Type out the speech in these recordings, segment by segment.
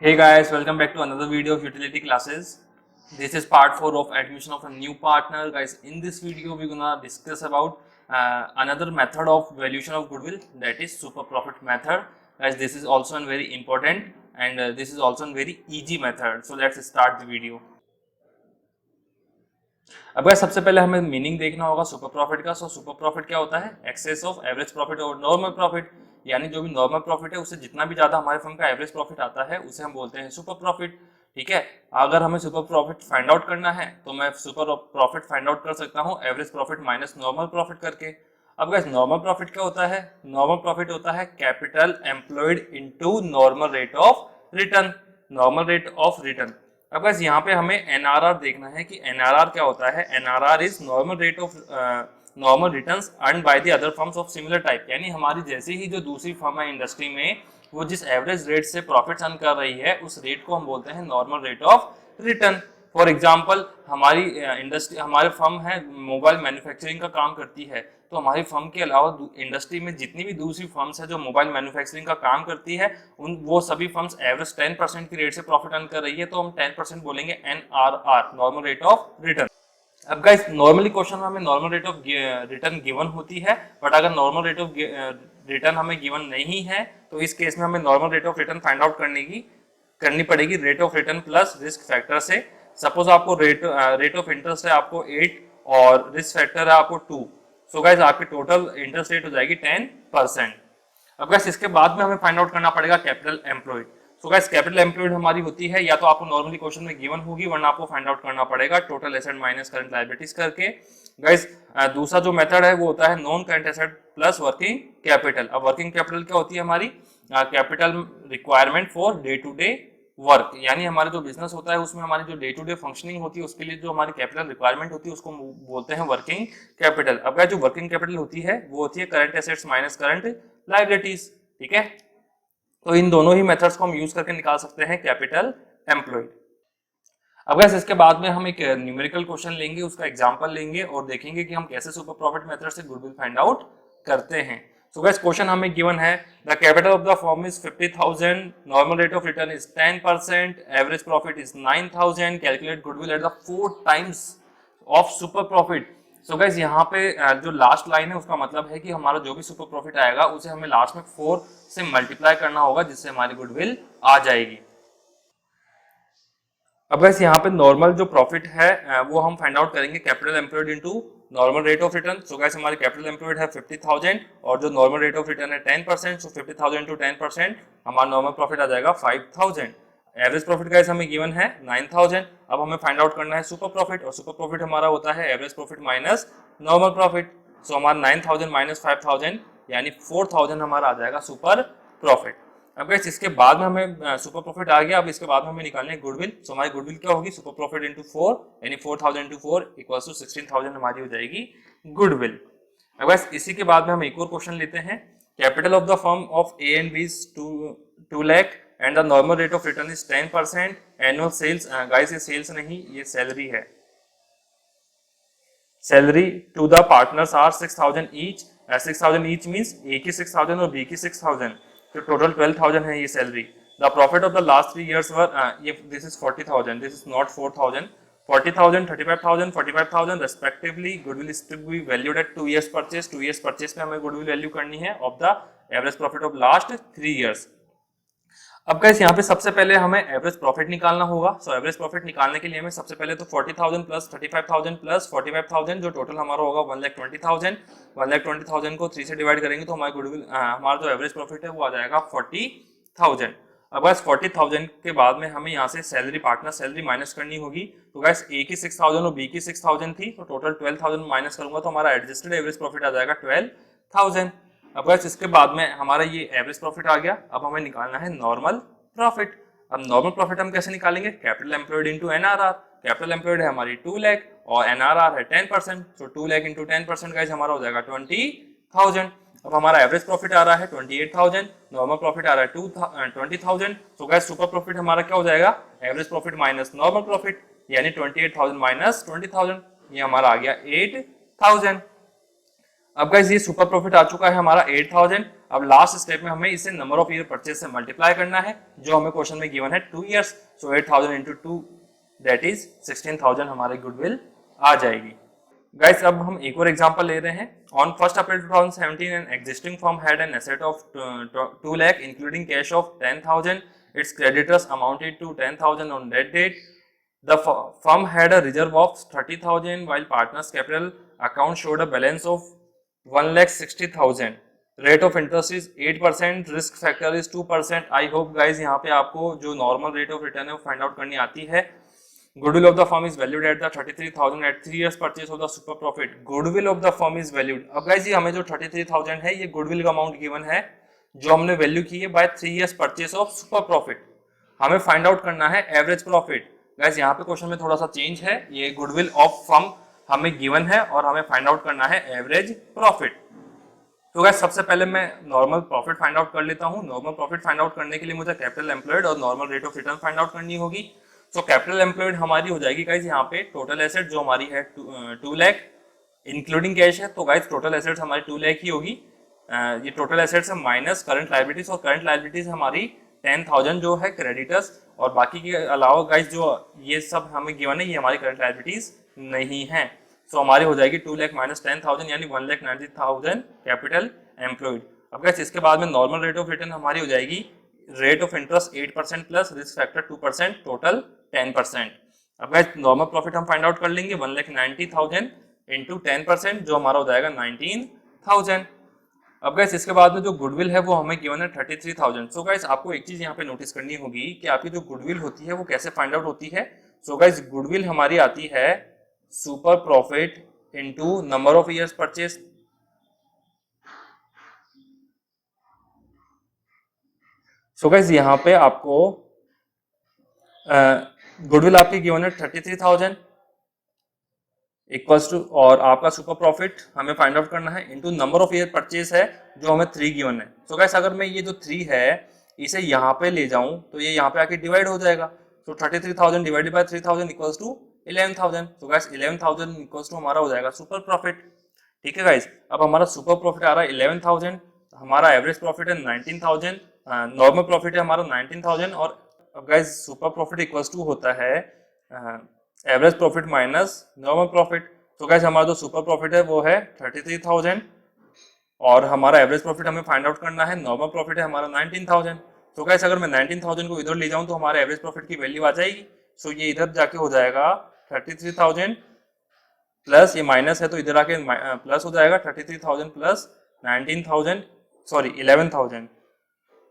Hey guys, welcome back to another video of utility classes. This is part 4 of admission of a new partner. Guys, in this video we're gonna discuss about another method of valuation of goodwill, that is super profit method. Guys, this is also a very important and this is also a very easy method. So let's start the video. अब guys सबसे पहले हमें meaning देखना होगा super profit का। So super profit क्या होता है? एक्सेस ऑफ एवरेज प्रॉफिट और नॉर्मल प्रॉफिट, यानी जो भी नॉर्मल प्रॉफिट है उससे जितना भी ज्यादा हमारे फर्म का एवरेज प्रॉफिट आता है उसे हम बोलते हैं सुपर प्रॉफिट। ठीक है, अगर हमें सुपर प्रॉफिट फाइंड आउट करना है तो मैं सुपर प्रॉफिट फाइंड आउट कर सकता हूँ average profit minus normal profit करके। अब गाइस नॉर्मल प्रॉफिट क्या होता है? नॉर्मल प्रॉफिट होता है capital employed into normal rate of return, normal rate of return. अब गाइस यहाँ पे हमें एनआरआर देखना है कि एनआरआर क्या होता है। NRR is normal rate of normal returns earn by the other firms of similar type, यानी हमारी जैसी ही जो दूसरी फर्म है इंडस्ट्री में वो जिस एवरेज रेट से प्रॉफिट अर्न कर रही है उस रेट को हम बोलते हैं normal rate of return. For example हमारी इंडस्ट्री, हमारे फर्म है मोबाइल मैन्युफैक्चरिंग का काम करती है, तो हमारी फर्म के अलावा इंडस्ट्री में जितनी भी दूसरी फर्म्स है जो मोबाइल मैन्युफैक्चरिंग का काम करती है उन वो सभी फर्म्स एवरेज 10% की रेट से प्रॉफिट अर्न कर रही है, तो हम 10% बोलेंगे NRR, normal rate of return. अब गाइस नॉर्मली क्वेश्चन में हमें normal rate of return given होती है, बट अगर नॉर्मल रेट ऑफ रिटर्न हमें गिवन नहीं है तो इस केस में हमें normal rate of return find out करनी पड़ेगी rate of return plus risk factor से। सपोज आपको रेट ऑफ इंटरेस्ट है आपको 8 और रिस्क फैक्टर है आपको 2, सो गाइस आपकी टोटल इंटरेस्ट रेट हो जाएगी 10%। अब गाइस इसके बाद में हमें फाइंड आउट करना पड़ेगा capital employed. So guys capital employed हमारी होती है, या तो आपको नॉर्मली क्वेश्चन में गिवन होगी वरना आपको फाइंड आउट करना पड़ेगा total asset minus current liabilities करके। गाइस दूसरा जो मेथड है वो होता है non current asset plus working capital. अब वर्किंग कैपिटल क्या होती है? हमारी capital requirement for day to day work, यानी हमारे जो बिजनेस होता है उसमें हमारी जो डे टू डे फंक्शनिंग होती है उसके लिए जो हमारी कैपिटल रिक्वायरमेंट होती है उसको बोलते हैं वर्किंग कैपिटल। अब जो वर्किंग कैपिटल होती है वो होती है current assets minus current liabilities. ठीक है, तो इन दोनों ही मेथड्स को हम यूज करके निकाल सकते हैं कैपिटल एम्प्लॉयड। अब गाइस इसके बाद में हम एक न्यूमेरिकल क्वेश्चन लेंगे, उसका एग्जांपल लेंगे और देखेंगे कि हम कैसे सुपर प्रॉफिट मेथड से गुडविल फाइंड आउट करते हैं। सो गाइस क्वेश्चन हमें गिवन है the capital of the firm is 50,000, normal rate of return is 10%, average profit is 9,000, calculate goodwill at the 4 times of super profit. So guys यहाँ पे जो last line है उसका मतलब है कि हमारा जो भी सुपर प्रॉफिट आएगा उसे हमें लास्ट में 4 से मल्टीप्लाई करना होगा जिससे हमारी गुडविल आ जाएगी। अब गाइस यहाँ पे नॉर्मल जो प्रॉफिट है वो हम फाइंड आउट करेंगे capital employed into normal rate of return. So guys हमारी कैपिटल एम्प्लॉयड है 50,000 और जो नॉर्मल रेट ऑफ रिटर्न है 10%, सो 50,000 इंटू 10% हमारा नॉर्मल प्रॉफिट आ जाएगा 5,000। एवरेज प्रॉफिट गाइस हमें गिवन है 9,000। अब हमें फाइंड आउट करना है सुपर प्रॉफिट, और सुपर प्रॉफिट हमारा होता है average profit minus normal profit. So हमारा 9,000 माइनस 5,000 यानी 4,000 हमारा आ जाएगा सुपर प्रॉफिट। अब गाइस इसके बाद में हमें सुपर प्रॉफिट आ गया, अब इसके बाद में हमें निकालना है गुडविल। सो हमारी गुडविल क्या होगी? सुपर प्रॉफिट इंटू 4 यानी 4,000 इंटू 4 इक्वल्स टू 16,000 हमारी हो जाएगी गुडविल। अब गाइस इसी के बाद में हम एक और क्वेश्चन लेते हैं। Capital of the firm of A and B is 2 lakh and the normal rate of return is 10%, annual sales, guys ये सेल्स नहीं ये सैलरी है, salary to the partners are 6,000 each. 6,000 each means A की 6,000 और B की 6,000, तो total 12,000 है ये salary. The profit of the last 3 years were ये this is 40,000, this is not 4,000, 40,000, 35,000, 45,000 respectively. Goodwill is to be valued at 2 years purchase. 2 years purchase पे हमें goodwill value करनी है of the average profit of last 3 years। अब guys यहाँ पे सबसे पहले हमें एवरेज प्रॉफिट निकालना होगा। सो एवरेज प्रॉफिट निकालने के लिए हमें सबसे पहले तो 40,000 प्लस 35,000 प्लस 45,000 जो टोटल हमारा होगा 1,20,000। 1,20,000 को 3 से डिवाइड करेंगे तो हमारी गुडविल हमारा जो एवरेज प्रॉफिट है वो आ जाएगा 40,000। अब गाइस 40,000 के बाद में हमें यहाँ से सैलरी, पार्टनर सैलरी माइनस करनी होगी। तो गाइस ए की 6,000 और बी की 6,000 थी, तो टोटल 12,000 माइनस करूंगा तो हमारा एडजस्टेड एवरेज प्रॉफिट आ जाएगा 12,000। अब गाइस इसके बाद में हमारा ये एवरेज प्रॉफिट आ गया। अब हमें निकालना है नॉर्मल प्रॉफिट। अब नॉर्मल प्रॉफिट हम कैसे निकालेंगे? Capital employed into NRR. Capital employed है हमारी 2 लाख और एनआरआर है 10%, तो 2 लाख इंटू 10% गाइस हमारा हो जाएगा 20,000। अब हमारा एवरेज प्रॉफिट आ रहा है 28,000, नॉर्मल प्रॉफिट आ रहा है 20,000। तो गाइस सुपर प्रॉफिट हमारा क्या हो जाएगा? Average profit minus normal profit, यानी 28,000 माइनस 20,000, ये हमारा आ गया 8,000। अब गाइस ये सुपर प्रॉफिट आ चुका है हमारा 8,000। अब लास्ट स्टेप में हमें इसे नंबर ऑफ ईयर परचेज से मल्टीप्लाई करना है, जो हमें क्वेश्चन में गिवन है 2 years. So 8000 into 2 that is 16000 हमारी गुडविल आ जाएगी। गाइस अब हम एक और एग्जांपल ले रहे हैं। On 1 April 2017 an existing firm had an asset of 2 lakh including cash of 10,000. Its creditors amounted to 10,000 on that date. The firm had a reserve of 30,000 while partners capital account showed a balance of 1,60,000. Rate of interest is 8%, risk factor is 2%. I hope guys यहाँ पे आपको जो normal rate of return है वो find out करनी आती है। Goodwill of the firm is valued at the 33,000 at 3 years purchase of the super profit. Goodwill of the firm is valued. अब guys ये हमें जो 33,000 है ये goodwill का amount given है जो हमने वैल्यू की है by 3 years purchase of super profit. हमें फाइंड आउट करना है एवरेज प्रॉफिट। गाइस यहाँ पे क्वेश्चन में थोड़ा सा चेंज है, ये गुडविल ऑफ फर्म हमें गिवन है और हमें फाइंड आउट करना है एवरेज प्रॉफिट। तो गाइस सबसे पहले मैं नॉर्मल प्रॉफिट फाइंड आउट कर लेता हूँ। नॉर्मल प्रॉफिट फाइंड आउट करने के लिए मुझे कैपिटल एम्प्लॉयड और normal rate of return find out करनी होगी। तो कैपिटल एम्प्लॉयड हमारी हो जाएगी गाइस यहाँ पे टोटल एसेट जो हमारी है 2 लाख इंक्लूडिंग कैश है। तो गाइस टोटल एसेट्स हमारी 2 लाख ही होगी। ये टोटल एसेट्स है माइनस करंट लायबिलिटीज, और करंट लायबिलिटीज हमारी 10,000 जो है क्रेडिटर्स, और बाकी के अलावा गाइस जो ये सब हमें गिवन है ये हमारी करंट लायबिलिटीज नहीं है। सो हमारी हो जाएगी 2 लाख माइनस 10,000 यानी 1,90,000 कैपिटल एम्प्लॉयड। अब गाइस इसके बाद में नॉर्मल रेट ऑफ रिटर्न हमारी हो जाएगी rate of interest 8% plus risk factor 2%, total 10%। अब गाइस नॉर्मल प्रॉफिट हम फाइंड आउट कर लेंगे 1,90,000 इंटू 10% जो हमारा हो जाएगा 19,000। अब गाइस इसके बाद में जो गुडविल है वो हमें गिवन है 33,000। सो गाइस आपको एक चीज यहाँ पे नोटिस करनी होगी कि आपकी जो गुडविल होती है वो कैसे फाइंड आउट होती है। सो गाइस गुडविल हमारी आती है super profit into number of years purchase. So guys यहाँ पे आपको गुडविल आपकी गिवन है 33,000 इक्वल्स टू, और आपका सुपर प्रॉफिट हमें फाइंड आउट करना है into number of year purchase है जो हमें 3 गिवन है। सो गाइस अगर मैं ये जो 3 है इसे यहाँ पे ले जाऊं तो ये यहाँ पे आके डिवाइड हो जाएगा। तो 33,000 डिवाइडेड बाय 3,000 इक्वल्स टू 11,000। तो गाइस 11,000 इक्वल्स टू हमारा हो जाएगा सुपर प्रॉफिट। ठीक है गाइस, अब हमारा सुपर प्रॉफिट आ रहा है 11,000, हमारा एवरेज प्रॉफिट है 19,000, नॉर्मल प्रॉफिट है हमारा 19,000, और अब guys super profit equals to होता है average profit minus normal profit. तो गाइस हमारा जो सुपर प्रॉफिट है वो है 33,000 और हमारा एवरेज प्रॉफिट हमें फाइंड आउट करना है, नॉर्मल प्रॉफिट है हमारा 19,000। तो गाइस अगर मैं 19,000 को इधर ले जाऊं तो हमारे एवरेज प्रॉफिट की वैल्यू आ जाएगी। सो ये इधर जाके हो जाएगा 33,000 प्लस ये माइनस है तो इधर आके प्लस हो जाएगा 33,000 प्लस 19,000 सॉरी 11,000।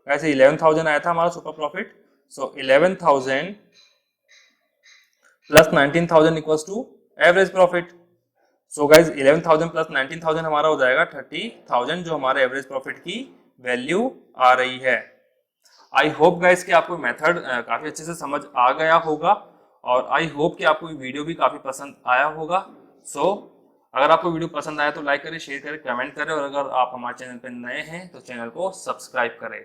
ऐसे 11,000 आया था हमारा super profit. So 11,000 plus 19,000 equals to average profit. So guys 11,000 plus 19,000 हमारा हो जाएगा 30,000 जो हमारे एवरेज प्रॉफिट की वैल्यू आ रही है। आई होप गाइज कि आपको मेथड काफी अच्छे से समझ आ गया होगा, और आई होप कि आपको वीडियो भी काफी पसंद आया होगा। सो अगर आपको वीडियो पसंद आया तो लाइक करें, शेयर करें, कमेंट करें, और अगर आप हमारे चैनल पर नए हैं तो चैनल को सब्सक्राइब करें।